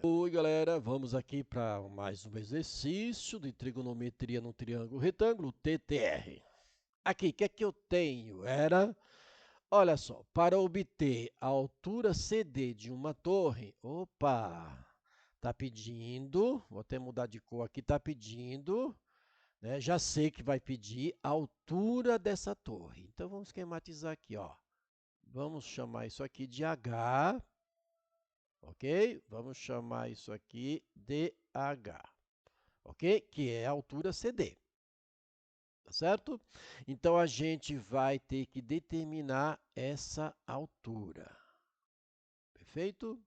Oi, galera, vamos aqui para mais um exercício de trigonometria no triângulo retângulo, TTR. Aqui, o que é que eu tenho? Olha só, para obter a altura CD de uma torre, tá pedindo, vou até mudar de cor aqui, tá pedindo, né? Já sei que vai pedir a altura dessa torre. Então, vamos esquematizar aqui, ó. Vamos chamar isso aqui de H. Ok? Vamos chamar isso aqui de H, ok? Que é a altura CD, tá certo? Então, a gente vai ter que determinar essa altura, perfeito?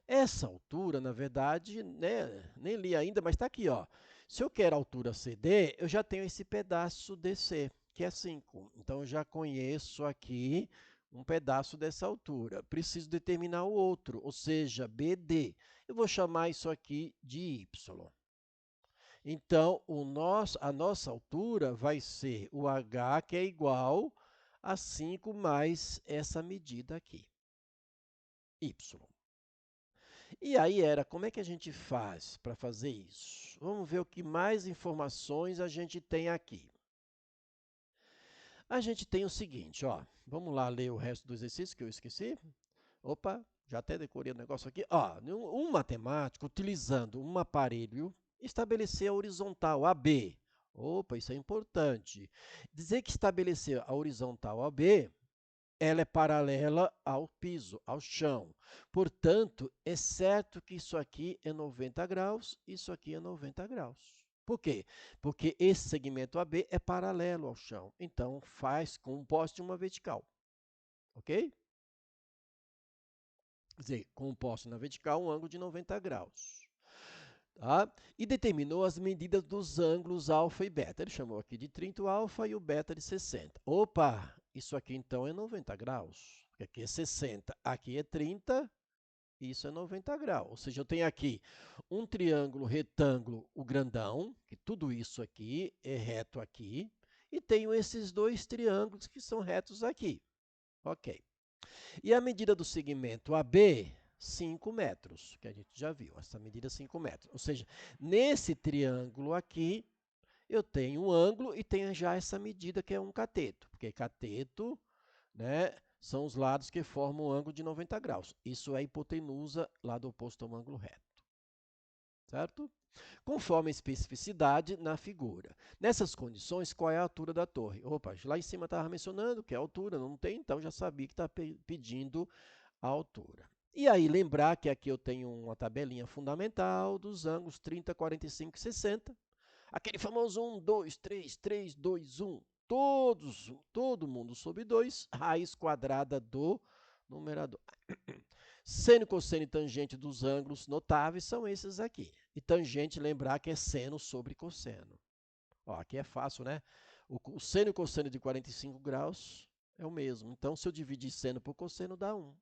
Essa altura, na verdade, né, nem li ainda, mas está aqui, ó. Se eu quero a altura CD, eu já tenho esse pedaço DC, que é 5. Então, eu já conheço aqui um pedaço dessa altura. Preciso determinar o outro, ou seja, BD. Eu vou chamar isso aqui de Y. Então, a nossa altura vai ser o H, que é igual a 5 mais essa medida aqui, Y. E aí como é que a gente faz para fazer isso? Vamos ver o que mais informações a gente tem aqui. A gente tem o seguinte, ó, vamos lá ler o resto do exercício que eu esqueci. Opa, já até decorei o negócio aqui. Ó, um matemático, utilizando um aparelho, estabeleceu a horizontal AB. Opa, isso é importante. Dizer que estabeleceu a horizontal AB, ela é paralela ao piso, ao chão. Portanto, é certo que isso aqui é 90 graus, isso aqui é 90 graus. Por quê? Porque esse segmento AB é paralelo ao chão. Então, faz com um poste e uma vertical. Ok? Quer dizer, com um poste na vertical, um ângulo de 90 graus. Tá? E determinou as medidas dos ângulos alfa e beta. Ele chamou aqui de 30 o alfa e o beta de 60. Opa, isso aqui então é 90 graus. Porque aqui é 60, aqui é 30, e isso é 90 graus. Ou seja, eu tenho aqui um triângulo retângulo, o grandão, que tudo isso aqui é reto aqui, e tenho esses dois triângulos que são retos aqui. Ok. E a medida do segmento AB, 5 metros, que a gente já viu, essa medida é 5 metros. Ou seja, nesse triângulo aqui, eu tenho um ângulo e tenho já essa medida que é um cateto, porque cateto, né, são os lados que formam um ângulo de 90 graus. Isso é a hipotenusa, lado oposto ao ângulo reto. Certo? Conforme a especificidade na figura. Nessas condições, qual é a altura da torre? Opa, lá em cima estava mencionando que é a altura, não tem, então já sabia que está pedindo a altura. E aí, lembrar que aqui eu tenho uma tabelinha fundamental dos ângulos 30, 45 e 60. Aquele famoso 1, 2, 3, 3, 2, 1. Todo mundo sobre 2, raiz quadrada do numerador. Seno, cosseno e tangente dos ângulos notáveis são esses aqui. E tangente, lembrar que é seno sobre cosseno. Ó, aqui é fácil, né? O seno e cosseno de 45 graus é o mesmo. Então, se eu dividir seno por cosseno, dá 1.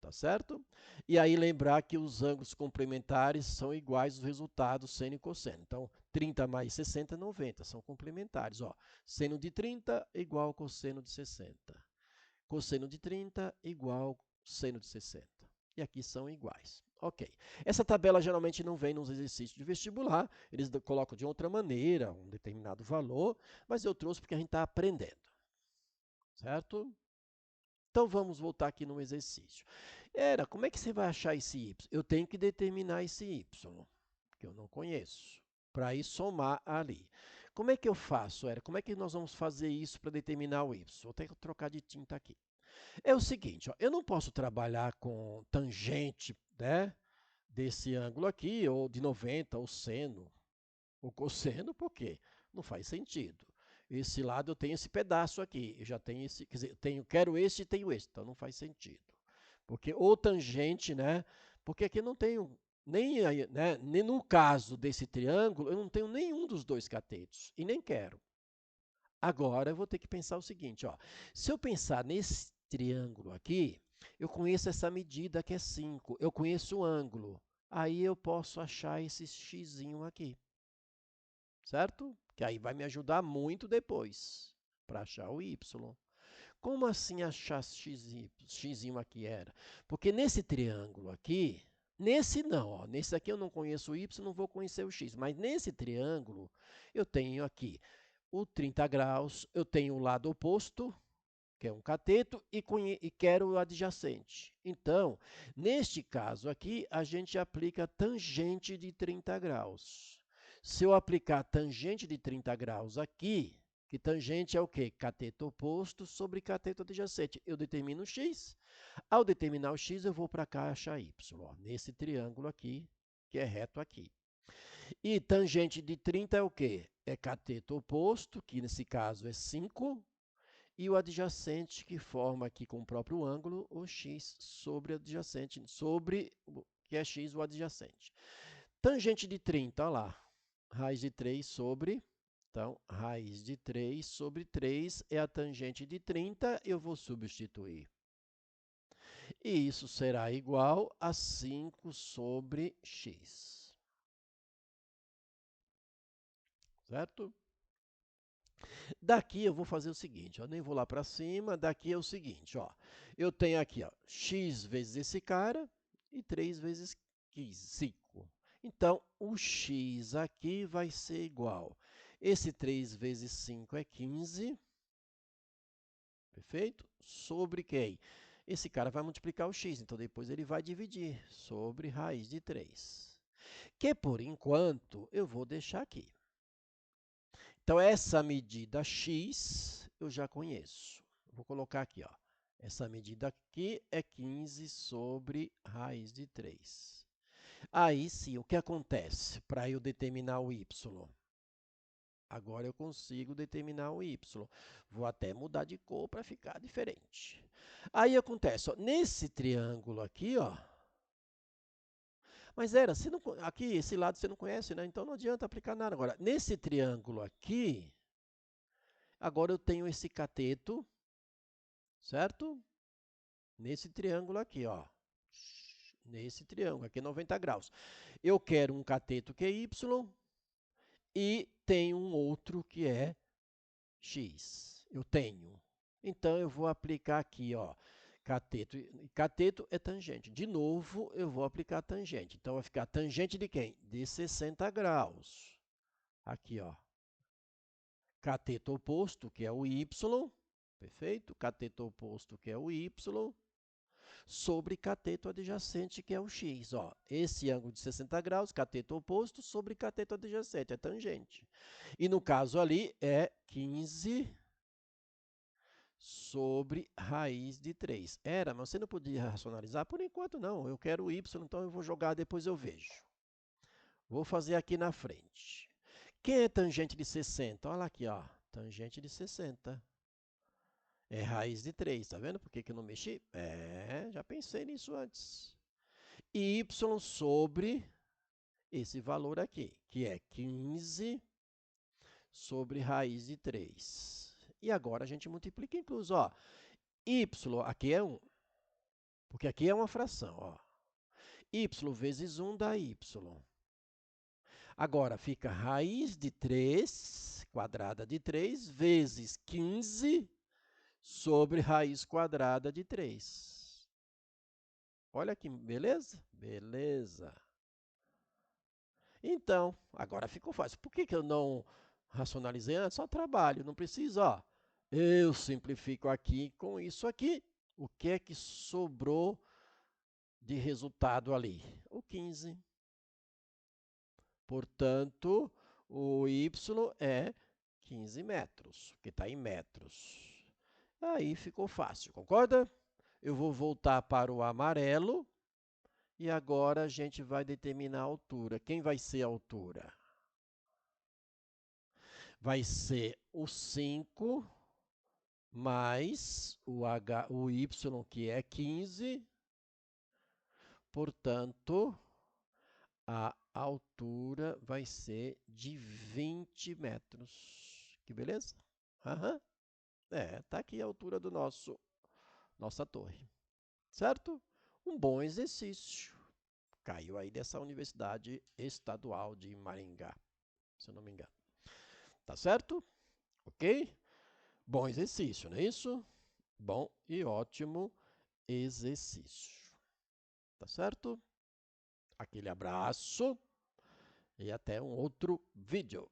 Tá certo? E aí lembrar que os ângulos complementares são iguais os resultados seno e cosseno. Então, 30 mais 60 é 90, são complementares. Ó, seno de 30 igual cosseno de 60. Cosseno de 30 igual seno de 60. E aqui são iguais. Ok. Essa tabela geralmente não vem nos exercícios de vestibular, eles colocam de outra maneira, um determinado valor, mas eu trouxe porque a gente está aprendendo. Certo? Então, vamos voltar aqui no exercício. Como é que você vai achar esse y? Eu tenho que determinar esse y, que eu não conheço, para ir somar ali. Como é que eu faço, Como é que nós vamos fazer isso para determinar o y? Vou ter que trocar de tinta aqui. É o seguinte, ó, eu não posso trabalhar com tangente, né, desse ângulo aqui, ou de 90, ou seno, ou cosseno, por quê? Não faz sentido. Esse lado eu tenho esse pedaço aqui, eu já tenho esse, quer dizer, quero este e tenho este, então não faz sentido. Porque ou tangente, né? Porque aqui eu não tenho nem no caso desse triângulo, eu não tenho nenhum dos dois catetos e nem quero. Agora eu vou ter que pensar o seguinte, ó. Se eu pensar nesse triângulo aqui, eu conheço essa medida que é 5, eu conheço o ângulo. Aí eu posso achar esse x aqui. Certo? Que aí vai me ajudar muito depois para achar o y. Como assim achar x aqui era? Porque nesse triângulo aqui, Nesse não, ó, nesse aqui eu não conheço o y, não vou conhecer o x, mas nesse triângulo eu tenho aqui o 30 graus, eu tenho o lado oposto, que é um cateto, e quero o adjacente. Então, neste caso aqui, a gente aplica tangente de 30 graus. Se eu aplicar tangente de 30 graus aqui, que tangente é o quê? Cateto oposto sobre cateto adjacente. Eu determino x. Ao determinar o x, eu vou para a caixa y, ó, nesse triângulo aqui, que é reto aqui. E tangente de 30 é o quê? É cateto oposto, que nesse caso é 5, e o adjacente, que forma aqui com o próprio ângulo, o x sobre adjacente, sobre, que é x o adjacente. Tangente de 30, olha lá, raiz de 3 sobre, então, raiz de 3 sobre 3 é a tangente de 30, eu vou substituir. E isso será igual a 5 sobre x. Certo? Daqui eu vou fazer o seguinte, eu nem vou lá para cima, daqui é o seguinte, ó, eu tenho aqui ó, x vezes esse cara e 3 vezes 5. Então, o x aqui vai ser igual. Esse 3 vezes 5 é 15, perfeito? Sobre quem? Esse cara vai multiplicar o x, então depois ele vai dividir sobre raiz de 3. Que por enquanto eu vou deixar aqui. Então, essa medida x eu já conheço. Vou colocar aqui, ó. Essa medida aqui é 15 sobre raiz de 3. Aí sim, o que acontece para eu determinar o y? Agora eu consigo determinar o y. Vou até mudar de cor para ficar diferente. Aí acontece, ó, nesse triângulo aqui, ó. Mas você não, aqui, esse lado você não conhece, né? Então não adianta aplicar nada. Agora, nesse triângulo aqui, agora eu tenho esse cateto, certo? Nesse triângulo aqui, ó. Nesse triângulo aqui, 90 graus. Eu quero um cateto que é y e tenho um outro que é x. Eu tenho. Então, eu vou aplicar aqui, ó, cateto. Cateto é tangente. De novo, eu vou aplicar tangente. Então, vai ficar tangente de quem? De 60 graus. Aqui, ó. Cateto oposto, que é o y. Perfeito? Cateto oposto, que é o y, sobre cateto adjacente, que é o x. Ó, esse ângulo de 60 graus, cateto oposto, sobre cateto adjacente, é tangente. E no caso ali é 15 sobre raiz de 3. Era, mas você não podia racionalizar? Por enquanto não, eu quero o y, então eu vou jogar, depois eu vejo. Vou fazer aqui na frente. Quem é tangente de 60? Olha aqui, ó, tangente de 60. É raiz de 3, tá vendo por que eu não mexi? Já pensei nisso antes. Y sobre esse valor aqui, que é 15 sobre raiz de 3. E agora a gente multiplica incluso, ó. Y aqui é 1, porque aqui é uma fração, ó. Y vezes 1 dá y. Agora fica raiz de 3, quadrada de 3, vezes 15 sobre raiz quadrada de 3. Olha que beleza? Beleza. Então, agora ficou fácil. Por que eu não racionalizei antes? Só trabalho, não precisa, ó. Eu simplifico aqui com isso aqui. O que é que sobrou de resultado ali? O 15. Portanto, o y é 15 metros, que está em metros. Aí ficou fácil, concorda? Eu vou voltar para o amarelo e agora a gente vai determinar a altura. Quem vai ser a altura? Vai ser o 5 mais o y, que é 15. Portanto, a altura vai ser de 20 metros. Que beleza? Aham. Tá aqui a altura do nossa torre. Certo? Um bom exercício. Caiu aí dessa Universidade Estadual de Maringá, se eu não me engano. Tá certo? Ok? Bom exercício, não é isso? Bom e ótimo exercício. Tá certo? Aquele abraço e até um outro vídeo.